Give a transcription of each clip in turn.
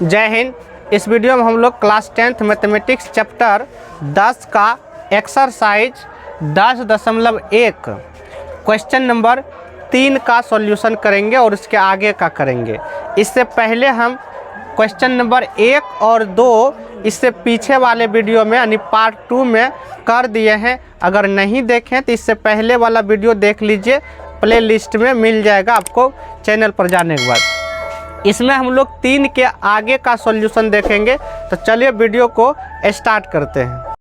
जय हिंद। इस वीडियो में हम लोग क्लास 10th मैथमेटिक्स चैप्टर 10 का एक्सरसाइज 10.1 क्वेश्चन नंबर 3 का सॉल्यूशन करेंगे और इसके आगे का करेंगे। इससे पहले हम क्वेश्चन नंबर 1 और 2 इससे पीछे वाले वीडियो में यानी पार्ट 2 में कर दिए हैं। अगर नहीं देखें तो इससे पहले वाला वीडियो देख लीजिए, प्ले लिस्ट में मिल जाएगा आपको चैनल पर जाने के बाद। इसमें हम लोग 3 के आगे का सॉल्यूशन देखेंगे। तो चलिए वीडियो को स्टार्ट करते हैं।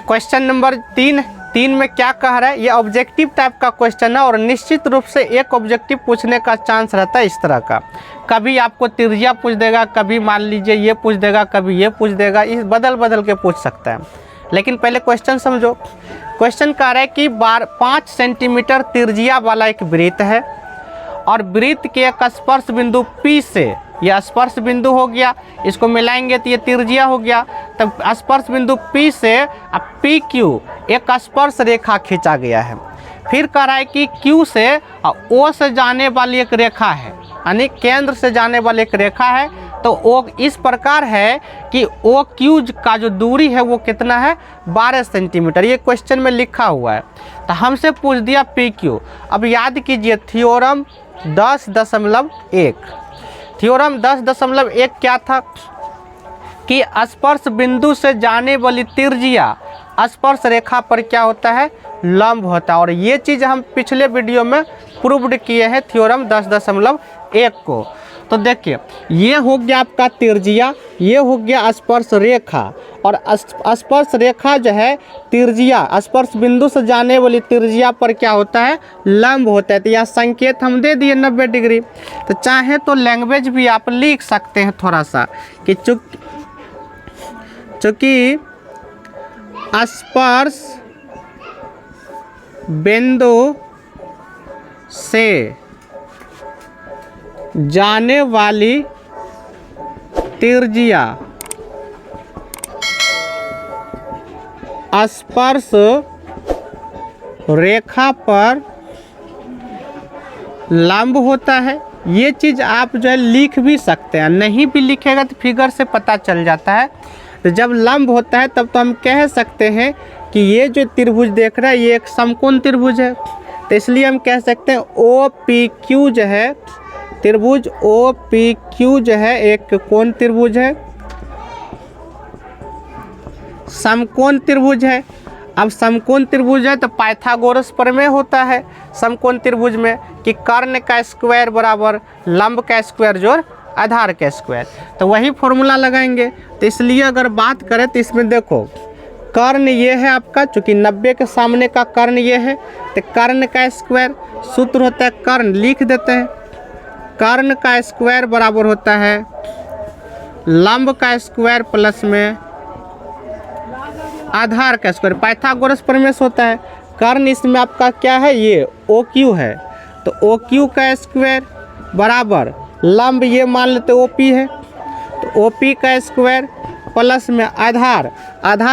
क्वेश्चन नंबर 3 में क्या कह रहा है, ये ऑब्जेक्टिव टाइप का क्वेश्चन है और निश्चित रूप से एक ऑब्जेक्टिव पूछने का चांस रहता है इस तरह का। कभी आपको त्रिज्या पूछ देगा, कभी मान लीजिए ये पूछ देगा, कभी ये पूछ देगा, इस बदल बदल के पूछ सकता है। लेकिन पहले क्वेश्चन समझो। क्वेश्चन कह रहा है कि 5 सेंटीमीटर त्रिज्या वाला एक वृत्त है और वृत्त के एक स्पर्श बिंदु P से, यह स्पर्श बिंदु हो गया, इसको मिलाएंगे तो ये त्रिज्या हो गया। तब स्पर्श बिंदु P से अब PQ एक स्पर्श रेखा खींचा गया है। फिर कह रहा है कि Q से O से जाने वाली एक रेखा है, यानी केंद्र से जाने वाली एक रेखा है। तो वो इस प्रकार है कि OQ का जो दूरी है वो कितना है, 12 सेंटीमीटर। ये क्वेश्चन में लिखा हुआ है। तो हमसे पूछ दिया PQ। अब याद कीजिए थ्योरम 10.1। थ्योरम 10.1 क्या था कि स्पर्श बिंदु से जाने वाली त्रिज्या स्पर्श रेखा पर क्या होता है, लंब होता है। और ये चीज़ हम पिछले वीडियो में प्रूव्ड किए हैं थ्योरम 10.1 को। तो देखिए ये हो गया आपका त्रिज्या, ये हो गया स्पर्श रेखा, और स्पर्श रेखा जो है त्रिज्या स्पर्श बिंदु से जाने वाली त्रिज्या पर क्या होता है, लंब होता है। तो यह संकेत हम दे दिए 90 डिग्री। तो चाहे तो लैंग्वेज भी आप लिख सकते हैं थोड़ा सा कि चूँकि स्पर्श बिंदु से जाने वाली त्रिज्या स्पर्श रेखा पर लंब होता है। ये चीज़ आप जो है लिख भी सकते हैं, नहीं भी लिखेगा तो फिगर से पता चल जाता है। तो जब लंब होता है तब तो हम कह सकते हैं कि ये जो त्रिभुज देख रहा है ये एक समकोण त्रिभुज है। तो इसलिए हम कह सकते हैं OPQ जो है त्रिभुज, OPQ जो है एक कोण त्रिभुज है, समकोण त्रिभुज है। अब समकोण त्रिभुज है तो पाइथागोरस प्रमेय होता है समकोण त्रिभुज में कि कर्ण का स्क्वायर बराबर लंब का स्क्वायर जोड़ आधार का स्क्वायर। तो वही फॉर्मूला लगाएंगे। तो इसलिए अगर बात करें तो इसमें देखो कर्ण ये है आपका, चूँकि 90 के सामने का कर्ण ये है, तो कर्ण का स्क्वायर सूत्र होता है, कर्ण लिख देते हैं, कर्ण का स्क्वायर बराबर होता है लंब का स्क्वायर प्लस में आधार का स्क्वायर। पाइथागोरस प्रमेय होता है। कर्ण इसमें आपका क्या है, ये OQ है, तो OQ का स्क्वायर बराबर लंब ये मान लेते OP है, तो OP का स्क्वायर प्लस में आधार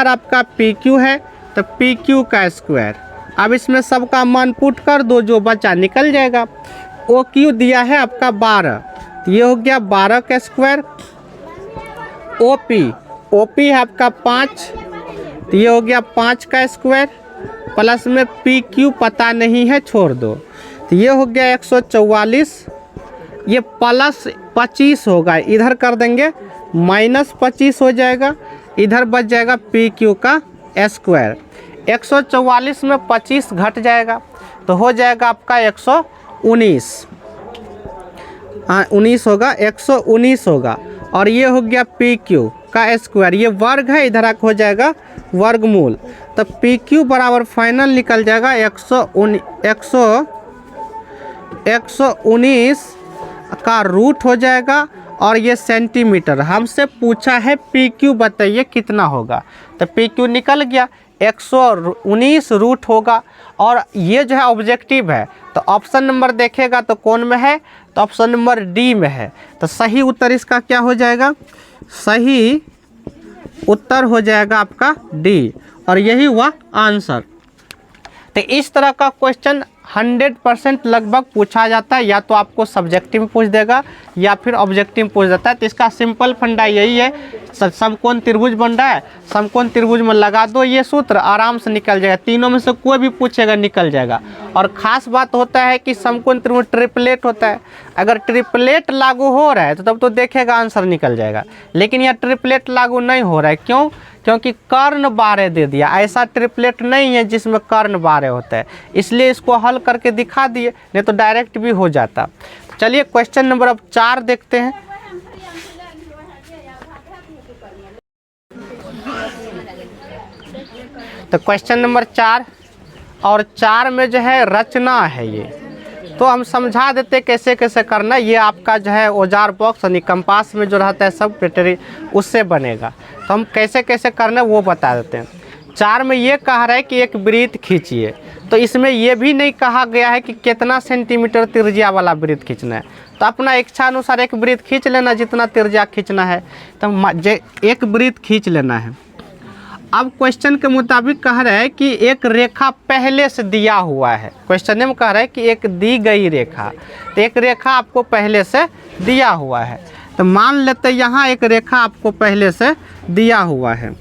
आपका PQ है, तो PQ का स्क्वायर। अब इसमें सबका मान पुट कर दो, जो बचा निकल जाएगा। OQ दिया है आपका 12, तो ये हो गया 12 का स्क्वायर। OP है आपका 5, तो ये हो गया 5 का स्क्वायर प्लस में PQ पता नहीं है, छोड़ दो। तो ये हो गया 144, ये प्लस 25 होगा, इधर कर देंगे माइनस 25 हो जाएगा, इधर बच जाएगा PQ का स्क्वायर। 144 में 25 घट जाएगा तो हो जाएगा आपका 119, 19 होगा, 119 होगा। और ये हो गया PQ का स्क्वायर, ये वर्ग है, इधर हो जाएगा वर्गमूल। तो PQ बराबर फाइनल निकल जाएगा 119 का रूट हो जाएगा। और ये सेंटीमीटर हमसे पूछा है PQ बताइए कितना होगा, तो PQ निकल गया 119 रूट होगा। और ये जो है ऑब्जेक्टिव है, तो ऑप्शन नंबर देखेगा तो कौन में है, तो ऑप्शन नंबर D में है। तो सही उत्तर इसका क्या हो जाएगा, सही उत्तर हो जाएगा आपका D। और यही हुआ आंसर। तो इस तरह का क्वेश्चन 100% लगभग पूछा जाता है, या तो आपको सब्जेक्टिव में पूछ देगा या फिर ऑब्जेक्टिव में पूछ देता है। तो इसका सिंपल फंडा यही है, समकोण त्रिभुज बन रहा है, समकोण त्रिभुज में लगा दो ये सूत्र, आराम से निकल जाएगा। तीनों में से कोई भी पूछेगा निकल जाएगा। और ख़ास बात होता है कि समकोण त्रिभुज ट्रिपलेट होता है, अगर ट्रिपलेट लागू हो रहा है तो तब तो देखेगा आंसर निकल जाएगा, लेकिन यह ट्रिपलेट लागू नहीं हो रहा है। क्यों? क्योंकि कर्ण 12 दे दिया, ऐसा ट्रिपलेट नहीं है जिसमें कर्ण 12 होता है, इसलिए इसको हल करके दिखा दिए, नहीं तो डायरेक्ट भी हो जाता। चलिए क्वेश्चन नंबर अब 4 देखते हैं। तो क्वेश्चन नंबर 4 और 4 में जो है रचना है ये, तो हम समझा देते कैसे कैसे करना। ये आपका जो है औजार बॉक्स यानी कंपास में जो रहता है सब बैटरी उससे बनेगा, तो हम कैसे कैसे करना वो बता देते हैं। 4 में ये कह रहा है कि एक वृत्त खींचिए, तो इसमें ये भी नहीं कहा गया है कि कितना सेंटीमीटर त्रिज्या वाला वृत्त खींचना है, तो अपना इच्छा अनुसार एक वृत्त खींच लेना जितना त्रिज्या खींचना है, तो एक वृत्त खींच लेना है। अब क्वेश्चन के मुताबिक कह रहा है कि एक रेखा पहले से दिया हुआ है, क्वेश्चन में कह रहा है कि एक दी गई रेखा, तो एक रेखा आपको पहले से दिया हुआ है। तो मान लेते यहाँ एक रेखा आपको पहले से दिया हुआ है,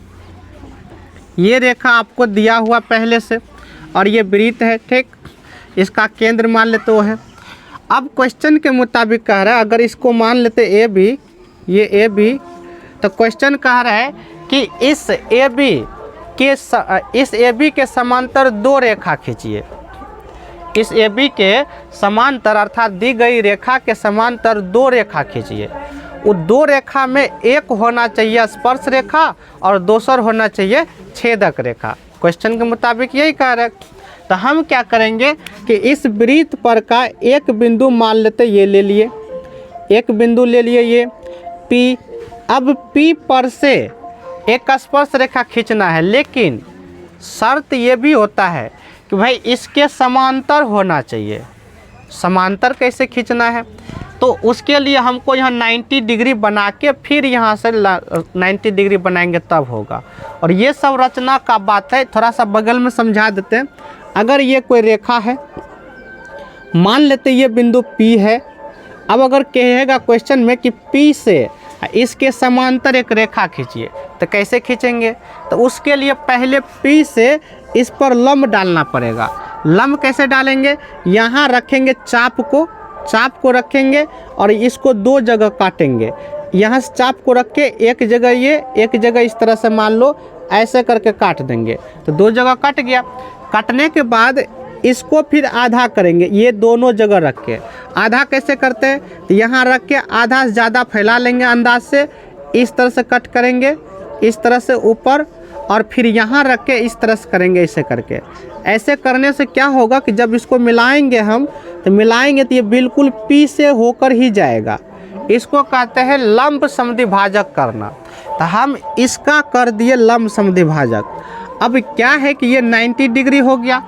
ये रेखा आपको दिया हुआ पहले से, और ये वृत्त है, ठीक, इसका केंद्र मान लेते वो है। अब क्वेश्चन के मुताबिक कह रहा है अगर इसको मान लेते ए बी, ये ए बी, तो क्वेश्चन कह रहा है कि इस ए बी के समांतर 2 रेखा खींचिए। इस ए बी के समांतर अर्थात दी गई रेखा के समांतर 2 रेखा खींचिए। वो 2 रेखा में एक होना चाहिए स्पर्श रेखा और दूसर होना चाहिए छेदक रेखा। क्वेश्चन के मुताबिक यही कह रहा है। तो हम क्या करेंगे कि इस वृत्त पर का एक बिंदु मान लेते, ये ले लिए, एक बिंदु ले लिए ये P। अब P पर से एक स्पर्श रेखा खींचना है, लेकिन शर्त ये भी होता है कि भाई इसके समांतर होना चाहिए। समांतर कैसे खींचना है? तो उसके लिए हमको यहाँ 90 डिग्री बना के फिर यहाँ से 90 डिग्री बनाएंगे तब होगा। और ये सब रचना का बात है, थोड़ा सा बगल में समझा देते हैं। अगर ये कोई रेखा है, मान लेते ये बिंदु P है। अब अगर कहेगा क्वेश्चन में कि P से इसके समांतर एक रेखा खींचिए, तो कैसे खींचेंगे? तो उसके लिए पहले P से इस पर लंब डालना पड़ेगा। लंब कैसे डालेंगे? यहाँ रखेंगे चाप को रखेंगे और इसको 2 जगह काटेंगे। यहाँ से चाप को रख के एक जगह ये, एक जगह इस तरह से मान लो ऐसे करके काट देंगे, तो 2 जगह कट गया। काटने के बाद इसको फिर आधा करेंगे, ये दोनों जगह रख के। आधा कैसे करते हैं? तो यहाँ रख के आधा से ज़्यादा फैला लेंगे अंदाज से, इस तरह से कट करेंगे, इस तरह से ऊपर, और फिर यहाँ रख के इस तरह से करेंगे, ऐसे करके। ऐसे करने से क्या होगा कि जब इसको मिलाएंगे हम, तो मिलाएंगे तो ये बिल्कुल P से होकर ही जाएगा। इसको कहते हैं लंब समद्विभाजक करना। तो हम इसका कर दिए लंब समद्विभाजक। अब क्या है कि ये 90 डिग्री हो गया,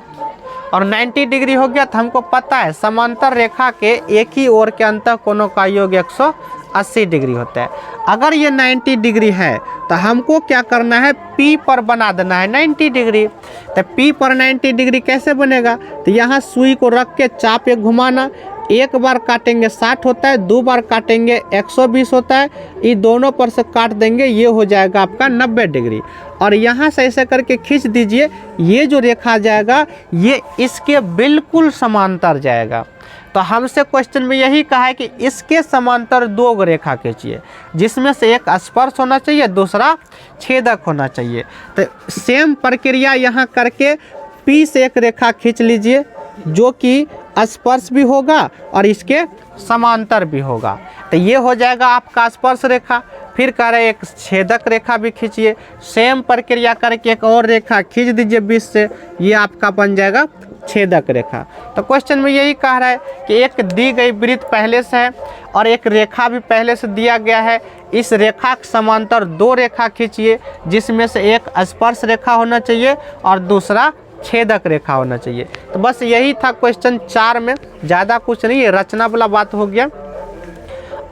और 90 डिग्री हो गया तो हमको पता है समांतर रेखा के एक ही ओर के अंतःकोणों का योग 180 डिग्री होता है। अगर ये 90 डिग्री है तो हमको क्या करना है? P पर बना देना है 90 डिग्री। तो P पर 90 डिग्री कैसे बनेगा? तो यहाँ सुई को रख के चाप एक घुमाना, एक बार काटेंगे 60 होता है, 2 बार काटेंगे 120 होता है, ये दोनों पर से काट देंगे, ये हो जाएगा आपका 90 डिग्री। और यहाँ से ऐसे करके खींच दीजिए, ये जो रेखा जाएगा ये इसके बिल्कुल समांतर जाएगा। तो हमसे क्वेश्चन में यही कहा है कि इसके समांतर 2 रेखा खींचिए, जिसमें से एक स्पर्श होना चाहिए, दूसरा छेदक होना चाहिए। तो सेम प्रक्रिया यहाँ करके P से एक रेखा खींच लीजिए जो कि स्पर्श भी होगा और इसके समांतर भी होगा। तो ये हो जाएगा आपका स्पर्श रेखा। फिर कह रहे एक छेदक रेखा भी खींचिए, सेम प्रक्रिया करके एक और रेखा खींच दीजिए 20 से, ये आपका बन जाएगा छेदक रेखा। तो क्वेश्चन में यही कह रहा है कि एक दी गई वृत्त पहले से है और एक रेखा भी पहले से दिया गया है। इस रेखा के समांतर 2 रेखा खींचिए, जिसमें से एक स्पर्श रेखा होना चाहिए और दूसरा छेदक रेखा होना चाहिए। तो बस यही था क्वेश्चन 4 में, ज़्यादा कुछ नहीं है, रचना वाला बात हो गया।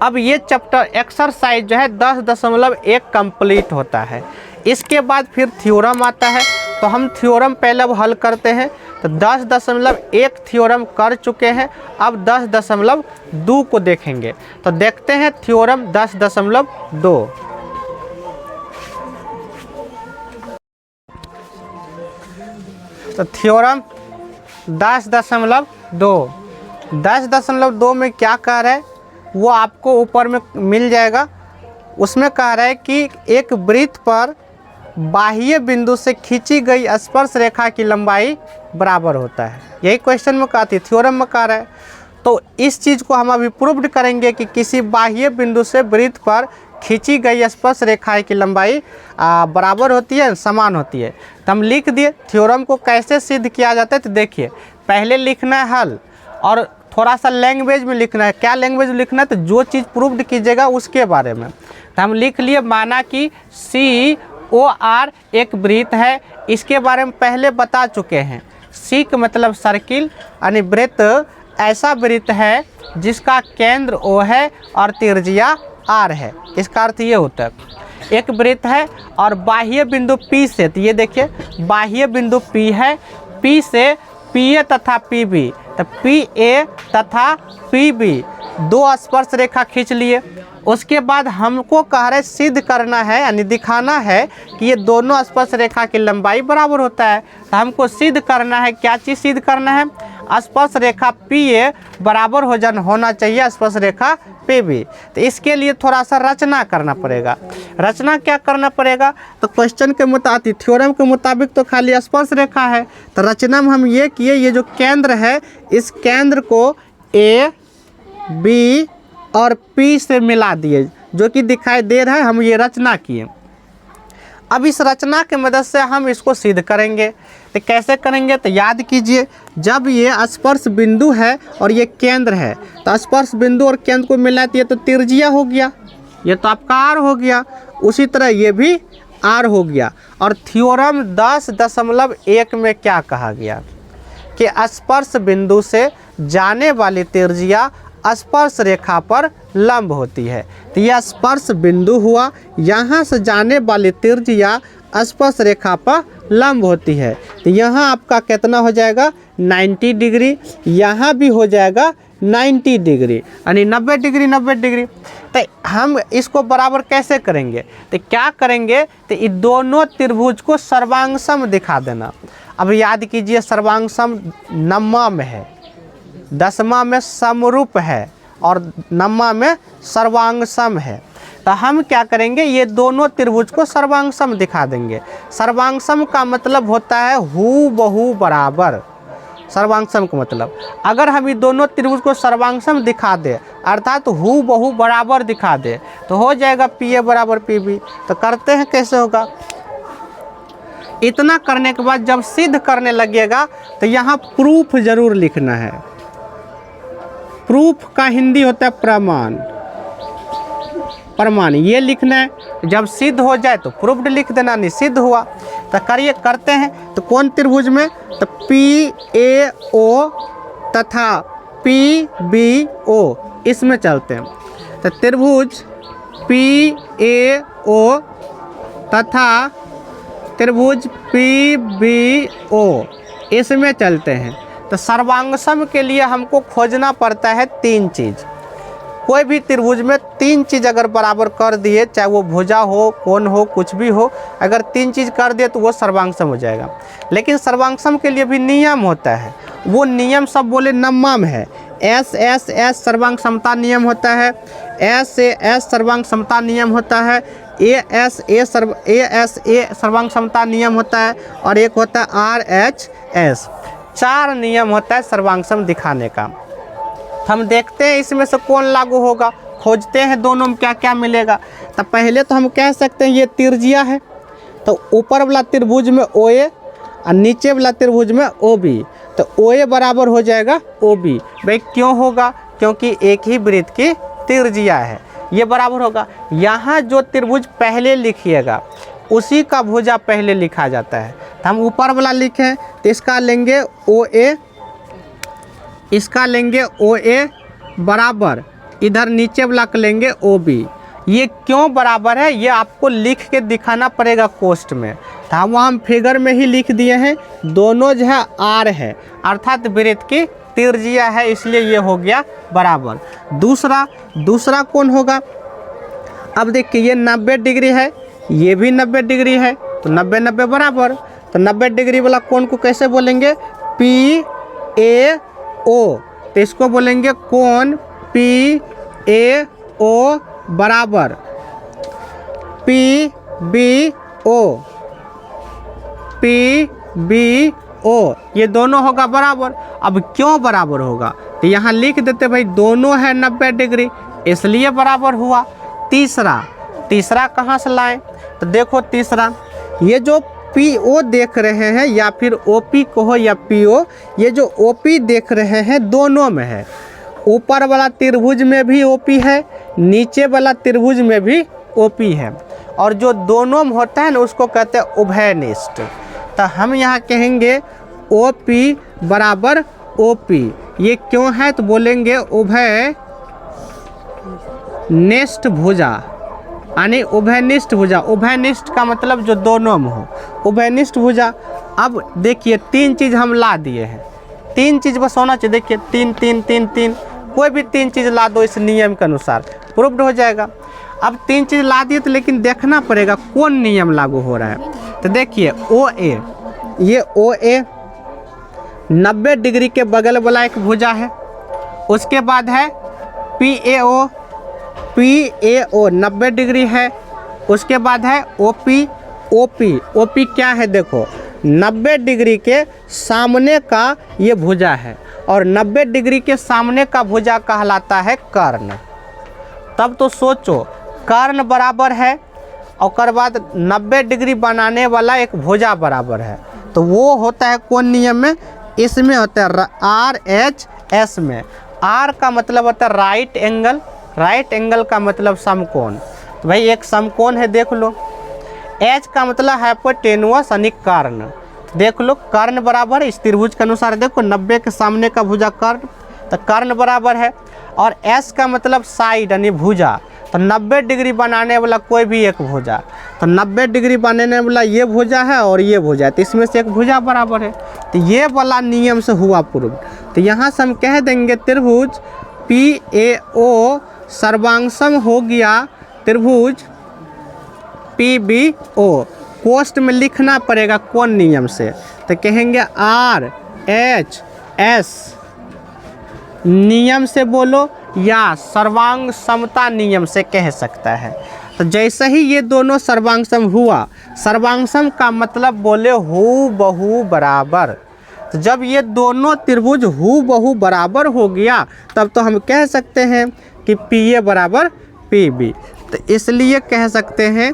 अब ये चैप्टर एक्सरसाइज जो है 10.1 कंप्लीट होता है। इसके बाद फिर थ्योरम आता है तो हम थ्योरम पहले अब हल करते हैं। तो 10.1 थ्योरम कर चुके हैं, अब 10.2 को देखेंगे। तो देखते हैं थ्योरम 10.2। तो थ्योरम 10.2 में क्या कह रहा है वो आपको ऊपर में मिल जाएगा। उसमें कह रहा है कि एक वृत्त पर बाह्य बिंदु से खींची गई स्पर्श रेखा की लंबाई बराबर होता है। यही क्वेश्चन में कहा थी, थ्योरम में कह रहा है। तो इस चीज़ को हम अभी प्रूव्ड करेंगे कि किसी बाह्य बिंदु से वृत्त पर खींची गई स्पर्श रेखा की लंबाई बराबर होती है, समान होती है। तो हम लिख दिए। थ्योरम को कैसे सिद्ध किया जाता है तो देखिए, पहले लिखना है हल और थोड़ा सा लैंग्वेज में लिखना है। क्या लैंग्वेज में लिखना है तो जो चीज़ प्रूव्ड कीजिएगा उसके बारे में। तो हम लिख लिए, माना कि COR एक वृत्त है, इसके बारे में पहले बता चुके हैं। सी का मतलब सर्किल, यानी वृत्त ऐसा वृत्त है जिसका केंद्र O है और त्रिज्या R है। इसका अर्थ ये होता है एक वृत्त है और बाह्य बिंदु P से, तो ये देखिए बाह्य बिंदु P है, P से PA तथा PB, तो PA तथा PB दो स्पर्श रेखा खींच लिए। उसके बाद हमको कह रहे सिद्ध करना है, यानी दिखाना है कि ये दोनों स्पर्श रेखा की लंबाई बराबर होता है। तो हमको सिद्ध करना है, क्या चीज़ सिद्ध करना है, स्पर्श रेखा PA बराबर होना चाहिए स्पर्श रेखा PB। तो इसके लिए थोड़ा सा रचना करना पड़ेगा। रचना क्या करना पड़ेगा तो क्वेश्चन के मुताबिक, थ्योरम के मुताबिक तो खाली स्पर्श रेखा है। तो रचना में हम ये किए, ये जो केंद्र है इस केंद्र को A, B और P से मिला दिए, जो कि दिखाई दे रहा है। हम ये रचना किए। अब इस रचना के मदद से हम इसको सिद्ध करेंगे। तो कैसे करेंगे तो याद कीजिए, जब ये स्पर्श बिंदु है और ये केंद्र है, तो स्पर्श बिंदु और केंद्र को मिला तो ये तो त्रिज्या हो गया, ये तो आपका R हो गया। उसी तरह ये भी R हो गया। और थ्योरम 10.1 में क्या कहा गया कि स्पर्श बिंदु से जाने वाली त्रिज्या स्पर्श रेखा पर लंब होती है। तो यह स्पर्श बिंदु हुआ, यहाँ से जाने वाली त्रिज्या स्पर्श रेखा पर लंब होती है। तो यहाँ आपका कितना हो जाएगा 90 डिग्री, यहाँ भी हो जाएगा 90 डिग्री, यानी 90 डिग्री 90 डिग्री। तो हम इसको बराबर कैसे करेंगे तो क्या करेंगे तो ये दोनों त्रिभुज को सर्वांगसम दिखा देना। अब याद कीजिए, सर्वांगसम नम्मा में है, दसवां में समरूप है और नम्मा में सर्वांगसम है। तो हम क्या करेंगे, ये दोनों त्रिभुज को सर्वांगसम दिखा देंगे। सर्वांगसम का मतलब होता है हूबहू बराबर। सर्वांगसम का मतलब अगर हम ये दोनों त्रिभुज को सर्वांगसम दिखा दे, अर्थात हूबहू बराबर दिखा दे, तो हो जाएगा PA बराबर PB। तो करते हैं, कैसे होगा। इतना करने के बाद जब सिद्ध करने लगेगा तो यहाँ प्रूफ जरूर लिखना है। प्रूफ का हिंदी होता है प्रमाण। प्रमाण ये लिखना है। जब सिद्ध हो जाए तो प्रूफ्ड लिख देना, नहीं सिद्ध हुआ तो करिए। करते हैं तो कौन त्रिभुज में तो PAO तथा PBO इसमें चलते हैं। तो त्रिभुज PAO तथा त्रिभुज PBO इसमें चलते हैं। तो सर्वांगसम के लिए हमको खोजना पड़ता है 3 चीज़। कोई भी त्रिभुज में 3 चीज़ अगर बराबर कर दिए, चाहे वो भुजा हो, कोण हो, कुछ भी हो, अगर 3 चीज़ कर दिए तो वो सर्वांगसम हो जाएगा। लेकिन सर्वांगसम के लिए भी नियम होता है। वो नियम सब बोले नम्मा में है। S सर्वांग समता नियम होता है, S से S सर्वांग समता नियम होता है, AS सर्वांग समता नियम होता है, और एक होता है RHS। 4 नियम होता है सर्वांगसम दिखाने का। हम देखते हैं इसमें से कौन लागू होगा, खोजते हैं दोनों में क्या क्या मिलेगा। तो पहले तो हम कह सकते हैं ये त्रिज्या है, तो ऊपर वाला त्रिभुज में OA और नीचे वाला त्रिभुज में OB, तो OA बराबर हो जाएगा OB। भाई क्यों होगा, क्योंकि एक ही वृत्त की त्रिज्या है, ये बराबर होगा। यहाँ जो त्रिभुज पहले लिखिएगा उसी का भुजा पहले लिखा जाता है। तो हम ऊपर वाला लिखें तो इसका लेंगे OA, इसका लेंगे OA बराबर, इधर नीचे वाला का लेंगे OB। ये क्यों बराबर है ये आपको लिख के दिखाना पड़ेगा कोष्ठ में। था वहाँ हम फिगर में ही लिख दिए हैं, दोनों जो है आर है अर्थात वृत्त की त्रिज्या है, इसलिए ये हो गया बराबर। दूसरा कोण होगा, अब देखिए ये 90 डिग्री है, ये भी 90 डिग्री है, तो 90 90 बराबर। तो 90 डिग्री वाला कोण को कैसे बोलेंगे, PAO, तो इसको बोलेंगे कोण PAO बराबर PBO, ये दोनों होगा बराबर। अब क्यों बराबर होगा, तो यहाँ लिख देते भाई दोनों है 90 डिग्री इसलिए बराबर हुआ। तीसरा कहाँ से लाएं, तो देखो तीसरा, ये जो PO देख रहे हैं या फिर OP कहो या PO, ये जो OP देख रहे हैं दोनों में है, ऊपर वाला त्रिभुज में भी OP है, नीचे वाला त्रिभुज में भी OP है, और जो दोनों में होता है ना उसको कहते हैं उभयनिष्ठ। तो हम यहाँ कहेंगे OP बराबर OP, ये क्यों है, तो बोलेंगे उभयनिष्ठ भुजा, यानी उभयनिष्ठ भुजा। उभयनिष्ठ का मतलब जो दोनों में हो, उभयनिष्ठ भुजा। अब देखिए 3 चीज़ हम ला दिए हैं, 3 चीज़ बस होना चाहिए, देखिए 3 3 3 3, कोई भी 3 चीज़ ला दो इस नियम के अनुसार प्रूव्ड हो जाएगा। अब 3 चीज़ ला दिए तो लेकिन देखना पड़ेगा कौन नियम लागू हो रहा है। तो देखिए OA, ये OA 90 डिग्री के बगल वाला एक भुजा है, उसके बाद है PAO 90 डिग्री है, उसके बाद है OP क्या है, देखो 90 डिग्री के सामने का ये भुजा है, और 90 डिग्री के सामने का भुजा कहलाता है कर्ण। तब तो सोचो कर्ण बराबर है और बाद 90 डिग्री बनाने वाला एक भुजा बराबर है, तो वो होता है कौन नियम में, इसमें होता है RHS में। R का मतलब होता है राइट एंगल, राइट एंगल का मतलब समकोण, तो भाई एक समकोण है देख लो। H का मतलब हाइपोटेनुअस यानी कर्ण, देख लो कर्ण बराबर इस त्रिभुज के अनुसार, देखो 90 के सामने का भुजा कर्ण, तो कर्ण बराबर है। और S का मतलब साइड यानी भुजा, तो 90 डिग्री बनाने वाला कोई भी एक भुजा, तो 90 डिग्री बनाने वाला ये भुजा है और ये भुजा, तो इसमें से एक भुजा बराबर है, तो ये वाला नियम से हुआ प्रूव। तो यहाँ से हम कह देंगे त्रिभुज PAO सर्वांगसम हो गया त्रिभुज PBO। पोस्ट में लिखना पड़ेगा कौन नियम से, तो कहेंगे RHS नियम से बोलो या सर्वांग समता नियम से कह सकता है। तो जैसे ही ये दोनों सर्वांगसम हुआ, सर्वांगसम का मतलब बोले हूबहू बराबर, तो जब ये दोनों त्रिभुज हूबहू बराबर हो गया तब तो हम कह सकते हैं कि PA बराबर PB, तो इसलिए कह सकते हैं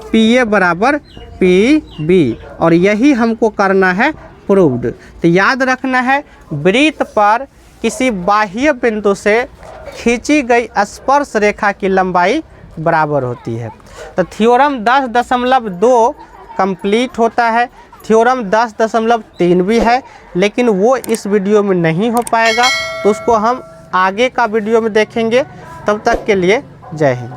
PA बराबर PB, और यही हमको करना है प्रूव्ड। तो याद रखना है वृत्त पर किसी बाह्य बिंदु से खींची गई स्पर्श रेखा की लंबाई बराबर होती है। तो थ्योरम 10.2 कंप्लीट होता है, थ्योरम 10.3 भी है, लेकिन वो इस वीडियो में नहीं हो पाएगा, तो उसको हम आगे का वीडियो में देखेंगे। तब तक के लिए जय हिंद।